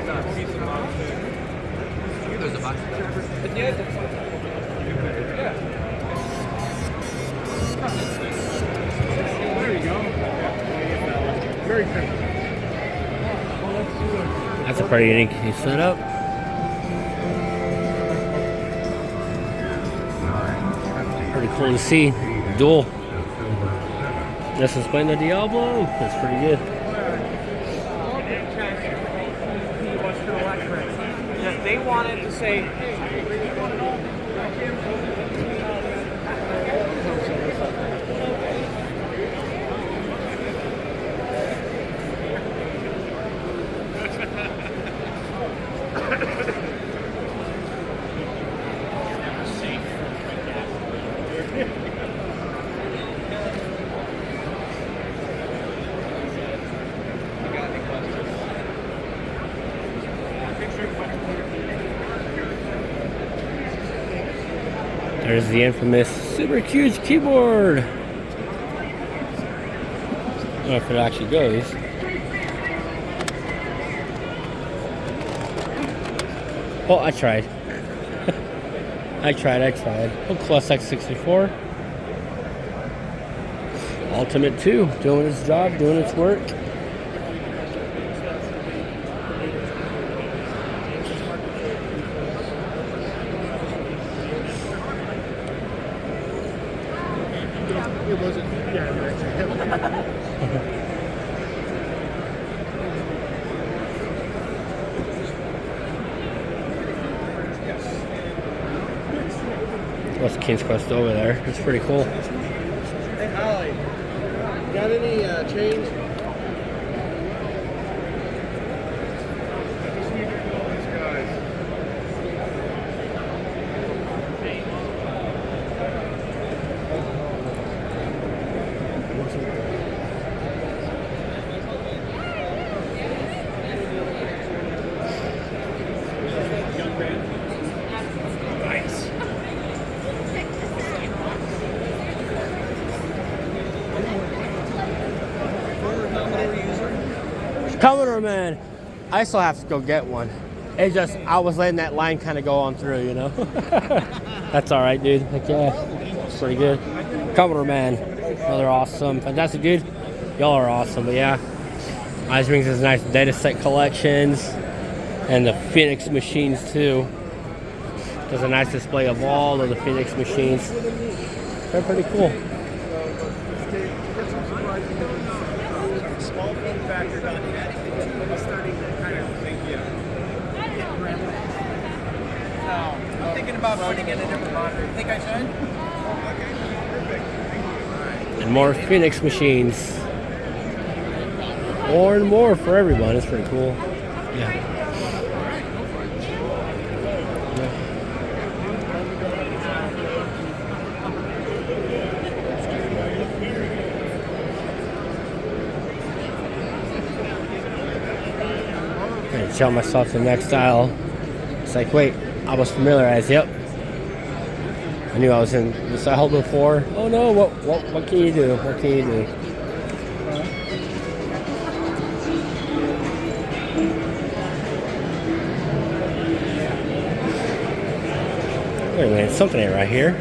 There's a bunch. There you go. Very pretty. That's a pretty unique setup. Pretty cool to see. Dual. This is playing the Diablo. That's pretty good. They wanted to say, hey, you want to know? There's the infamous super huge keyboard. I don't know if it actually goes. Oh, I tried. I tried. Oh, Plus X64. Ultimate 2, doing its job, doing its work. It wasn't, That's King's Quest over there. It's pretty cool. Hey, Holly, got any change? Commodore, man, I still have to go get one. It just, I was letting that line kind of go on through, you know. That's all right, dude. Like, yeah, it's pretty good. Commodore, man, oh, they're awesome. Fantastic, dude. Y'all are awesome. But yeah, Eyes brings us nice data set collections and the Phoenix machines too. There's a nice display of all of the Phoenix machines. They're pretty cool. Small form factor I'm starting to kind of think, I'm thinking about putting in a different monitor. You think I should? Okay, perfect. And more Phoenix machines. More and more for everyone. It's pretty cool. Yeah. I tell myself the next aisle. It's like, wait, I was familiarized. Yep. I knew I was in this aisle before. Oh no, what can you do? What can you do? Wait a minute, something ain't right here.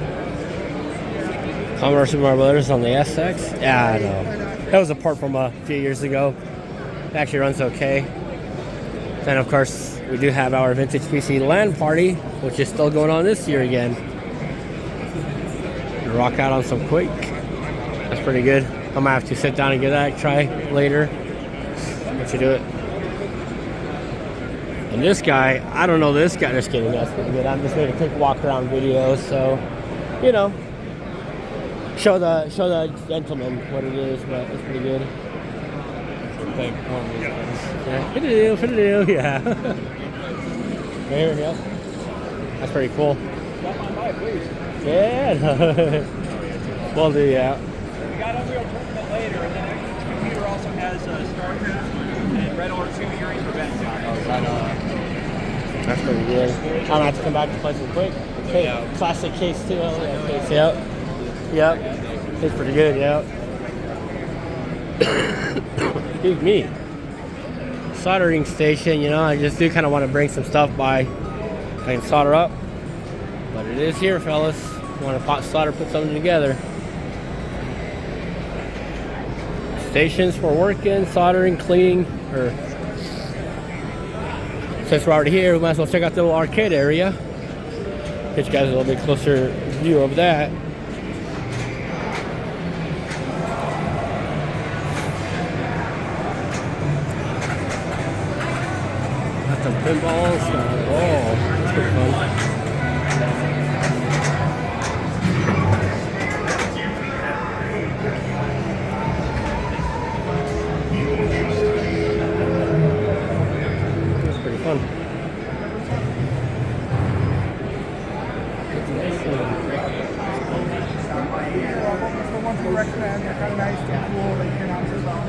Commodore Super Mario Brothers on the SX? Yeah, I know. That was a part from a few years ago. It actually runs okay. Then, of course, we do have our Vintage PC LAN party, which is still going on this year again. Rock out on some Quake. That's pretty good. I might have to sit down and give that a try later. Once you do it. And this guy, I don't know this guy. Just kidding, that's pretty good. I'm just making a quick walk around video, so you know, show the gentleman what it is, but it's pretty good. Yeah, fit-a-do, yeah. Here, yep. That's pretty cool. Yeah. Will do, yeah. We got Unreal Tournament later, and then the computer also has StarCraft and Red Alert 2 Hearing Prevent. That's pretty good. I'm gonna have to come back to play some Quick. Okay, classic case too. Case, yep. Yep. It's pretty good, yep. Excuse me. soldering station, you know. I just do kind of want to bring some stuff by. I can solder up. But it is here, fellas. Want to pot solder, put something together. Stations for working, soldering, cleaning, or since we're already here, we might as well check out the little arcade area. Get you guys a little bit closer view of that. Got some pinballs. Oh, that's pretty fun. Recommend. They're kind of nice and cool. They turn out too well.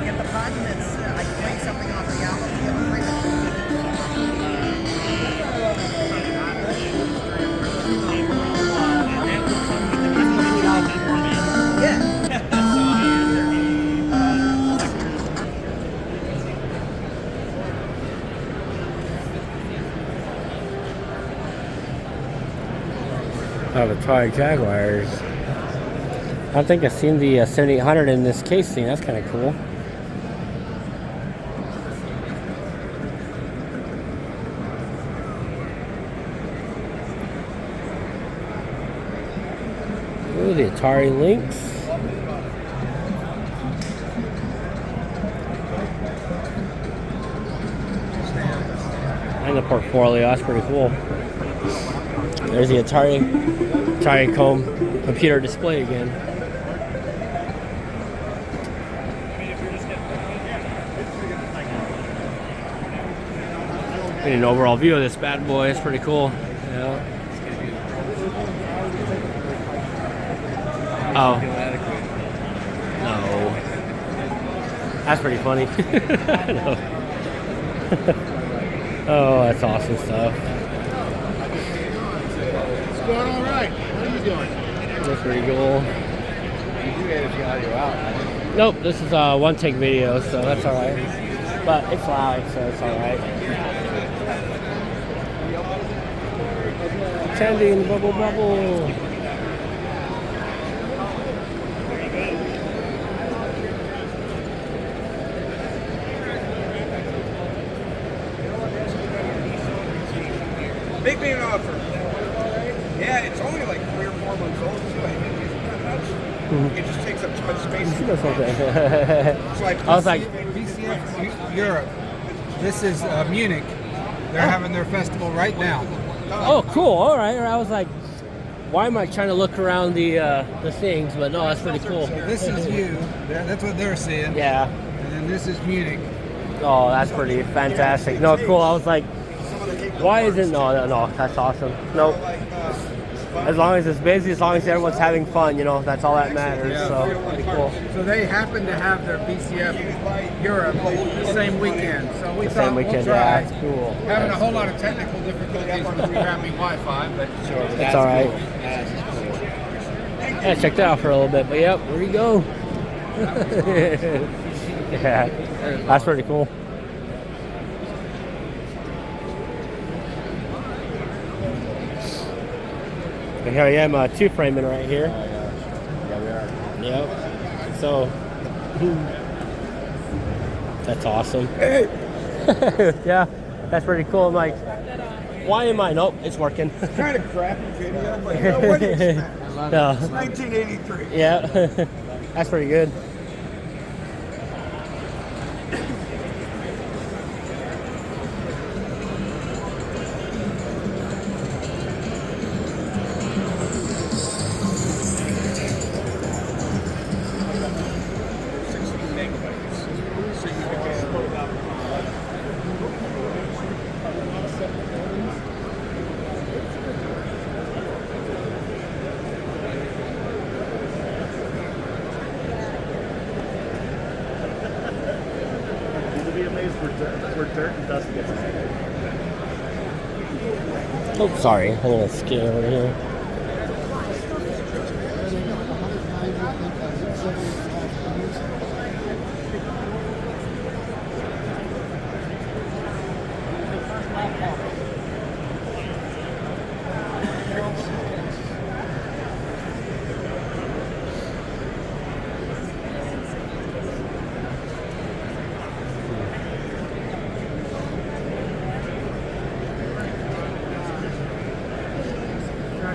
Get the button that's like playing something off the album. Yeah. Oh, the Atari Jaguars. I don't think I've seen the 7800 in this casing. That's kind of cool. Ooh, the Atari Lynx. And the portfolio. That's pretty cool. There's the Atari Comb computer display again. Get an overall view of this bad boy. It's pretty cool. Yeah. Oh. No. That's pretty funny. No. Oh, that's awesome stuff. Going all right. How are you doing? That's pretty cool. You edit the audio out. Nope, this is a one take video, so that's alright. But it's loud, so it's alright. Candy and bubble bubble. Big bean offer. Yeah, it's only like 3 or 4 months old, so I think it's not much. It just takes up too much space. That's okay. So I was like, VCF Europe. This is Munich. They're having their festival right now. oh, cool. All right. I was like, why am I trying to look around the things? But no, that's pretty cool. So this is you. That's what they're seeing. Yeah. And then this is Munich. Oh, that's pretty fantastic. No, cool. I was like, why isn't no? That's awesome. Nope. As long as it's busy, as long as everyone's having fun, you know, that's all that matters. Yeah. So pretty cool. So they happen to have their VCF Europe the same weekend. So we The thought same weekend, we'll try. yeah, that's cool. Having a whole lot of technical difficulties with revamping Wi-Fi, but sure. It's all right. Yeah, check that out for a little bit. But yep, there you go. Yeah, that's pretty cool. And here I am, two-framing right here. Yeah, we are. Yep. So, that's awesome. Yeah, that's pretty cool. I'm like, why am I? Nope, it's working. Kind of crappy video. I'm like, no, what do you expect? Yeah. It's 1983. Yeah, that's pretty good. Where dirt and dust gets in. Oh, sorry, I'm gonna skid over here. Such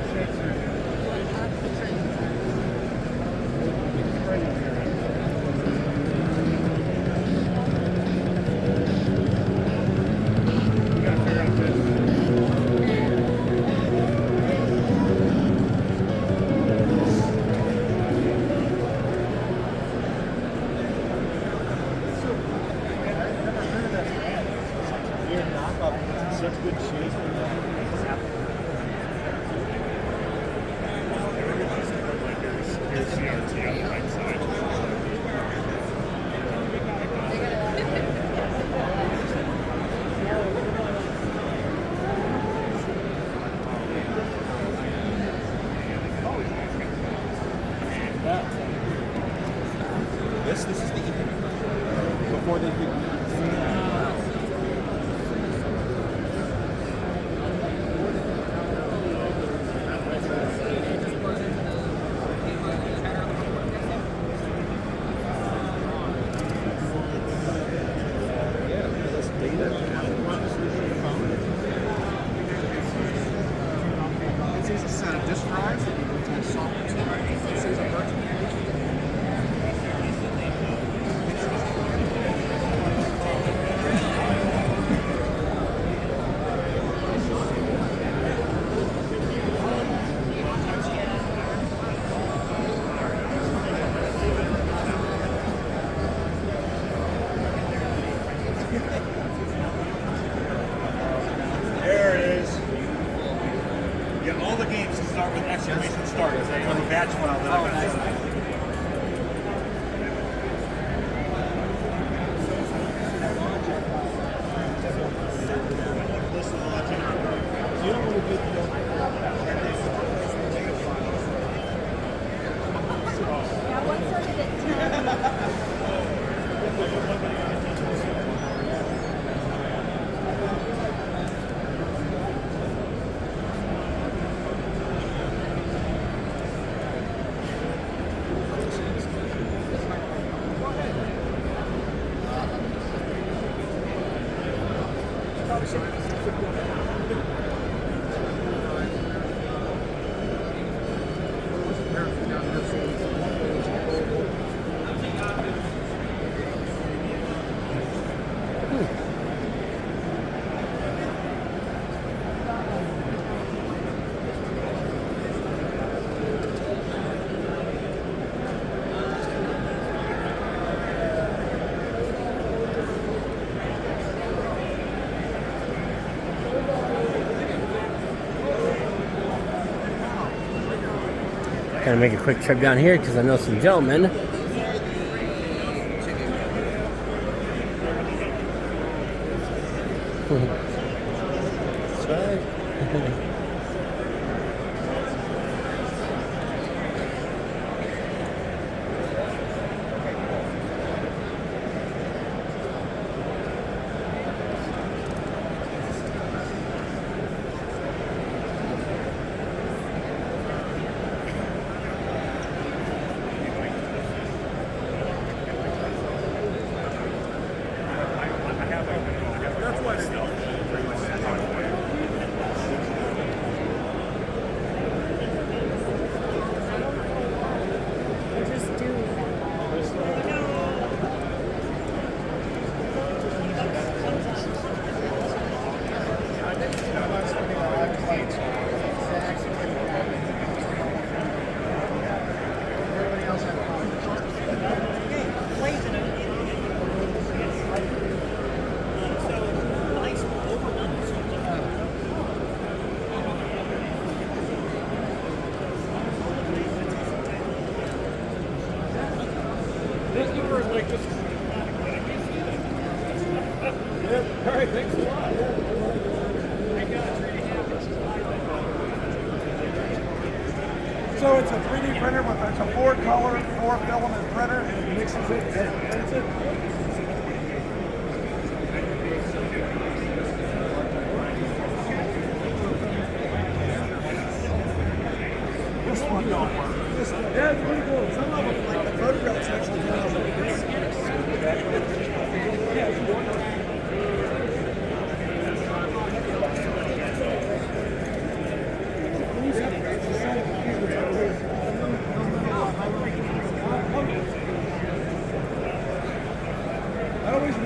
good shape. Here's CRT on the right side. This is the evening before they do. It says a set of disk drives that you can attach software to. It says a virtual. There it is. Yeah, all the games start with exclamation start. It's like a little batch file that I got. Gonna make a quick trip down here because I know some gentlemen. That's right. So it's a 3D printer, but it's a 4-color, 4-filament printer, and it mixes it and prints it. This one don't work. This one, yeah, it's pretty cool. Some of them, like the photographs, actually come out like this. Yeah,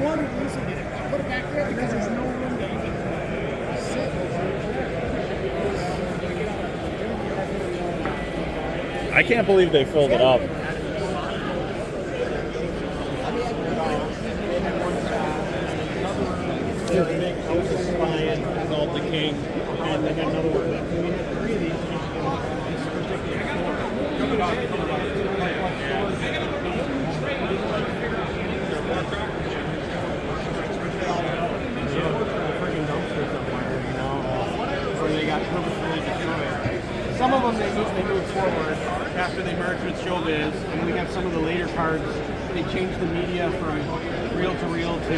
wanted to listen to it. I put it back there because there's no room to even sit. I can't believe they filled it up. Their big house is flying called the King, and they got another one. We had 3 of these. Where they got purposefully destroyed. Some of them they moved forward after they merged with Showbiz, and we have some of the later cards. They changed the media from reel-to-reel to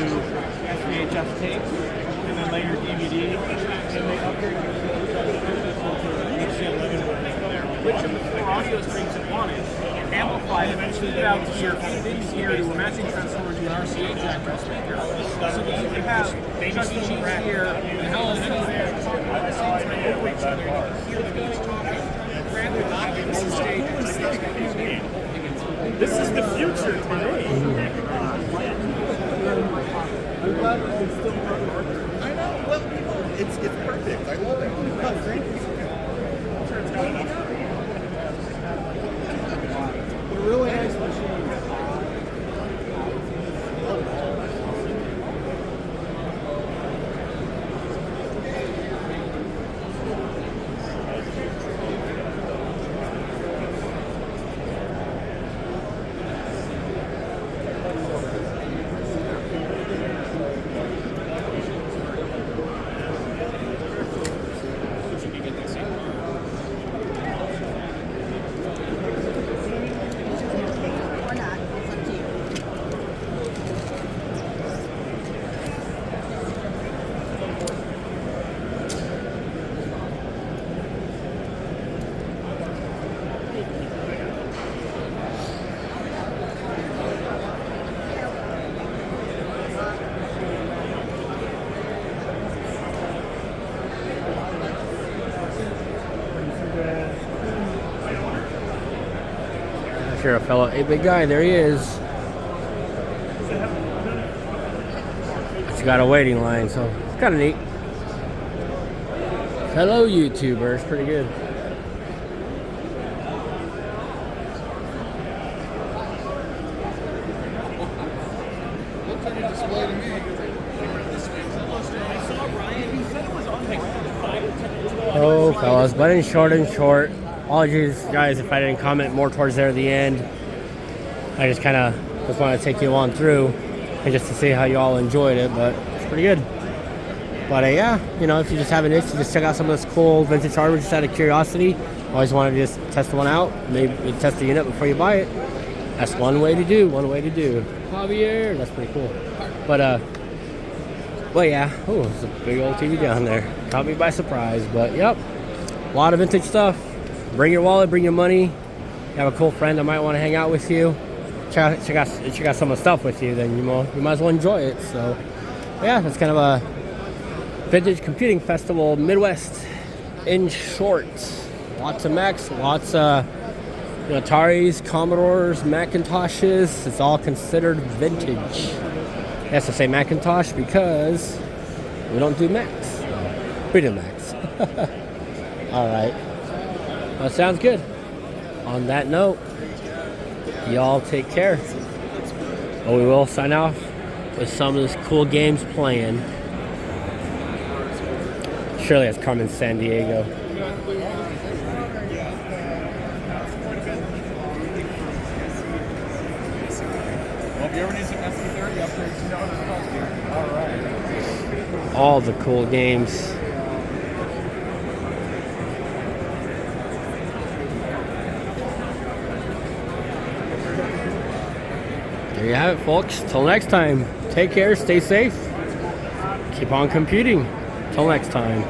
SVHS tapes, and then later DVD, and they upgraded which of the 4 audio streams it wanted, amplified it, and sent it out to your here to a matching transformer to an RCA jack to a speaker. So that you can have Chuck E. Cheese here, and Helen there, at the same time over each other, you can hear the guys talking, rather than not being on stage. This is the future today. I know. Well, it's perfect. I love it. Oh, great. Really nice machine. Or not. It's up to you. Sure, a fellow 8-bit guy. There he is. It's got a waiting line, so it's kind of neat. Hello, YouTubers. Pretty good. Oh, fellas, but in short, apologies, guys, if I didn't comment more towards there at the end. I just kind of wanted to take you on through and just to see how you all enjoyed it, but it's pretty good. But yeah, you know, if you just have an itch to just check out some of this cool vintage hardware just out of curiosity, always wanted to just test one out, maybe test the unit before you buy it. That's one way to do. Javier, that's pretty cool. But well, yeah. Oh, there's a big old TV down there. Caught me by surprise, but yep, a lot of vintage stuff. Bring your wallet, bring your money. You have a cool friend that might want to hang out with you. Check out some of the stuff with you. Then you might as well enjoy it. So yeah, that's kind of a vintage computing festival Midwest. In short, lots of Macs, lots of Ataris, Commodores, Macintoshes. It's all considered vintage. It has to say Macintosh because we don't do Macs. We do Macs. All right. Well, sounds good. On that note, y'all take care. But we will sign off with some of this cool games playing. Surely that's Carmen San Diego. Well, if you ever need some SC30 upgrades, you know what it's called. All right. All the cool games. There you have it, folks. Till next time, take care, stay safe, keep on computing. Till next time.